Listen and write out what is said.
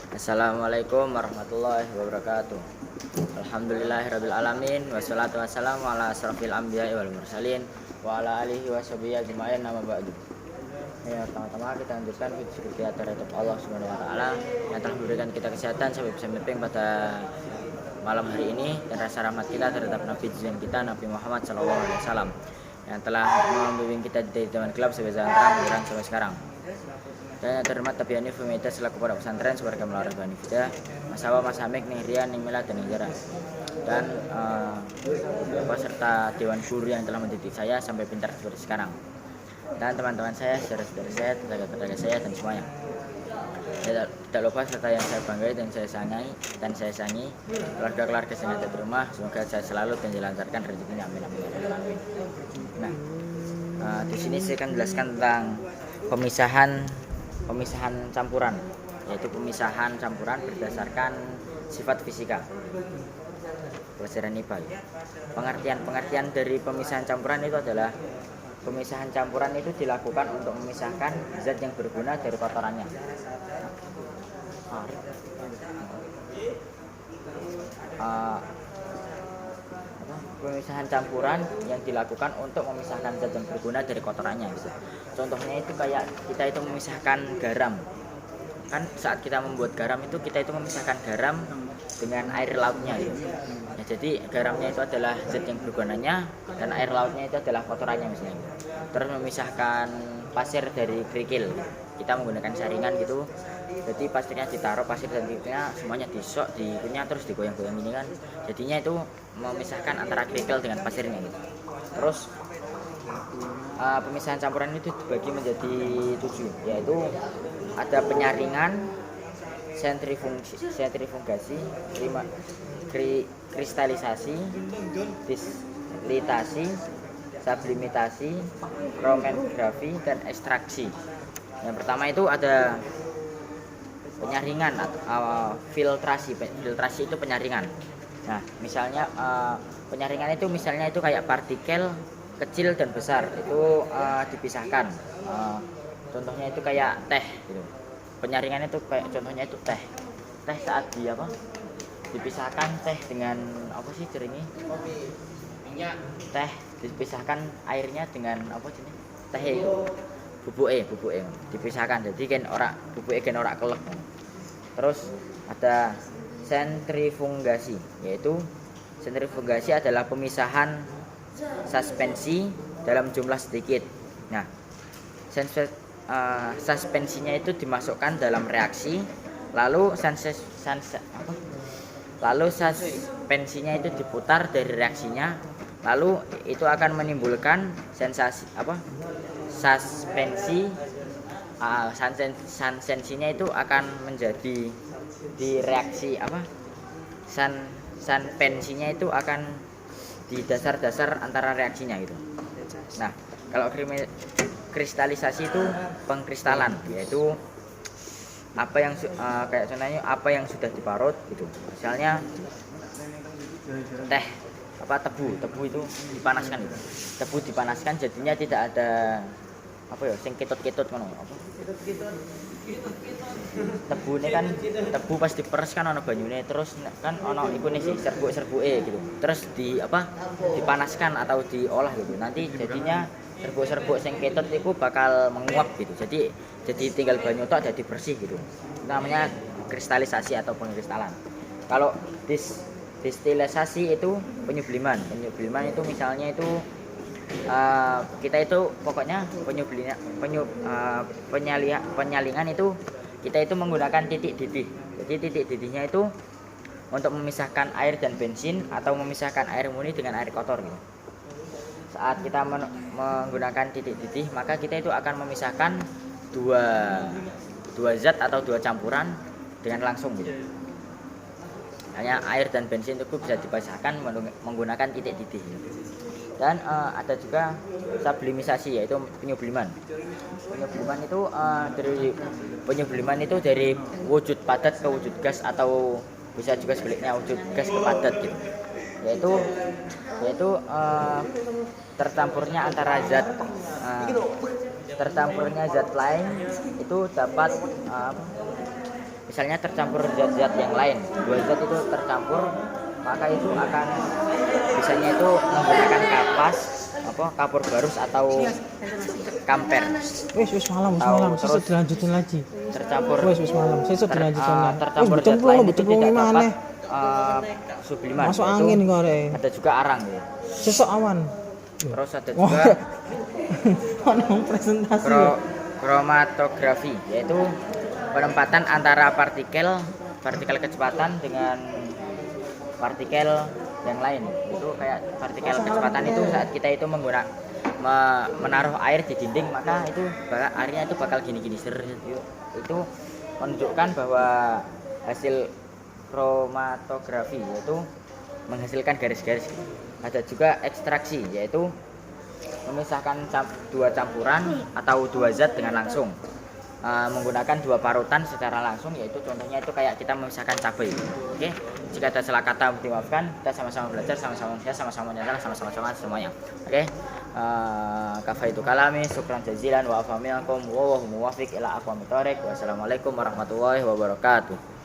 Assalamualaikum warahmatullahi wabarakatuh. Alhamdulillahirabbil alamin wassalatu wassalamu ala asrofil anbiya'i wal mursalin wa ala alihi washabihi ajma'in nama ba'du. Ya, pertama-tama kita lanjutkan syukur kita terhadap Allah Subhanahu wa taala yang telah memberikan kita kesehatan sampai bisa menyemping pada malam hari ini, dan rasa rahmat kita terhadap Nabi Jian kita Nabi Muhammad SAW yang telah membimbing kita dari zaman gelap sampai jalan terang sampai sekarang. Dan yang terhormat Tabi Hanif Fumita selaku pondok pesantren sebagai melarang Bani Fida Masawa Mas Hamik Ning Rian Ning Milad dan Ning Jara, dan peserta Dewan Guru yang telah mendidik saya sampai pintar seperti sekarang, dan teman-teman saya, saudara-saudara saya, tetangga-tetangga saya, dan semuanya. Tidak lupa serta yang saya banggai dan saya sayangi keluarga-keluarga saya di rumah. Semoga saya selalu dan dilancarkan rezekinya, amin amin amin. Nah, di sini saya akan menjelaskan tentang pemisahan campuran, yaitu pemisahan campuran berdasarkan sifat fisika. Pelajaran IPA. Pengertian dari pemisahan campuran itu adalah pemisahan campuran itu dilakukan untuk memisahkan zat yang berguna dari kotorannya. Pemisahan campuran yang dilakukan untuk memisahkan zat yang berguna dari kotorannya gitu. Contohnya itu kayak kita itu memisahkan garam. Kan saat kita membuat garam itu kita itu memisahkan garam dengan air lautnya gitu. Ya, jadi garamnya itu adalah zat yang bergunanya dan air lautnya itu adalah kotorannya misalnya. Terus memisahkan pasir dari kerikil. Kita menggunakan saringan gitu. Jadi pasirnya ditaruh, pasir dan kerikilnya semuanya disok, dikunyah, terus digoyang-goyang ini kan. Jadinya itu memisahkan antara kerikil dengan pasirnya gitu. Terus pemisahan campuran itu dibagi menjadi 7, yaitu ada penyaringan, sentrifugasi, kristalisasi, dislitasi, sublimitasi, kromatografi, dan ekstraksi. Yang pertama itu ada penyaringan atau filtrasi. Filtrasi itu penyaringan. Nah, misalnya penyaringan itu misalnya itu kayak partikel kecil dan besar itu dipisahkan. Contohnya itu kayak teh gitu. Penyaringan itu kayak contohnya itu teh. Teh saat dipisahkan teh dengan apa sih ceringnya? Minyak. Teh dipisahkan airnya dengan apa sih? Teh itu. Bubuke dipisahkan. Jadi kan ora bubuke kan ora kelek. Terus ada sentrifugasi, yaitu sentrifugasi adalah pemisahan suspensi dalam jumlah sedikit. Nah, suspensinya itu dimasukkan dalam reaksi, lalu suspensinya itu diputar dari reaksinya, lalu itu akan menimbulkan sensasi suspensinya itu akan menjadi di reaksi suspensinya itu akan di dasar-dasar antara reaksinya gitu. Nah, kalau kristalisasi itu pengkristalan, yaitu apa yang kayak contohnya apa yang sudah diparut gitu. Misalnya teh tebu itu dipanaskan gitu. Tebu dipanaskan jadinya tidak ada sing ketut-ketut ngono apa? Tebu ini kan tebu pas diperes kan ono banyune, terus kan ono iku nih sih serbuk-serbuke gitu. Terus dipanaskan atau diolah gitu. Nanti jadinya serbuk-serbuk sing ketut itu bakal menguap gitu. Jadi tinggal banyu tok jadi bersih gitu. Namanya kristalisasi atau pengkristalan. Kalau distilisasi itu penyubliman. Penyubliman itu misalnya itu kita itu pokoknya penyalingan itu kita itu menggunakan titik didih. Jadi titik didihnya itu untuk memisahkan air dan bensin atau memisahkan air murni dengan air kotor gitu. Saat kita menggunakan titik didih, maka kita itu akan memisahkan dua zat atau dua campuran dengan langsung gitu. Hanya air dan bensin itu bisa dipisahkan menggunakan titik didih gitu. Dan ada juga sublimisasi, yaitu penyubliman. Penyubliman itu dari wujud padat ke wujud gas, atau bisa juga sebaliknya wujud gas ke padat gitu. Yaitu tercampurnya zat lain itu dapat misalnya tercampur zat-zat yang lain, dua zat itu tercampur, maka itu akan bisanya itu menggunakan kapur barus atau kamper. Wis malam, sesuk dilanjutin lagi. Tercampur Wis malam, sesuk dilanjutin lagi. Tercampur zat lain itu tidak dapat subliman. Masuk angin kok rek. Ada juga arang ya. Sesuk awan. Terus ada juga presentasi. Kromatografi, yaitu penempatan antara partikel kecepatan dengan partikel yang lain. Itu kayak partikel kecepatan itu saat kita itu menaruh air di dinding, maka itu airnya itu bakal gini-gini itu menunjukkan bahwa hasil kromatografi yaitu menghasilkan garis-garis. Ada juga ekstraksi, yaitu memisahkan dua campuran atau dua zat dengan langsung menggunakan dua parutan secara langsung, yaitu contohnya itu kayak kita memisahkan cabai. Oke, jika ada salah kata dimaafkan, kita sama-sama belajar, sama-sama menyadar, sama-sama semuanya. Oke, kafaitu kalami, syukran jazilan wa afa minkum wa huwa muwafiq ila aqwamit thoriq. Wassalamualaikum warahmatullahi wabarakatuh.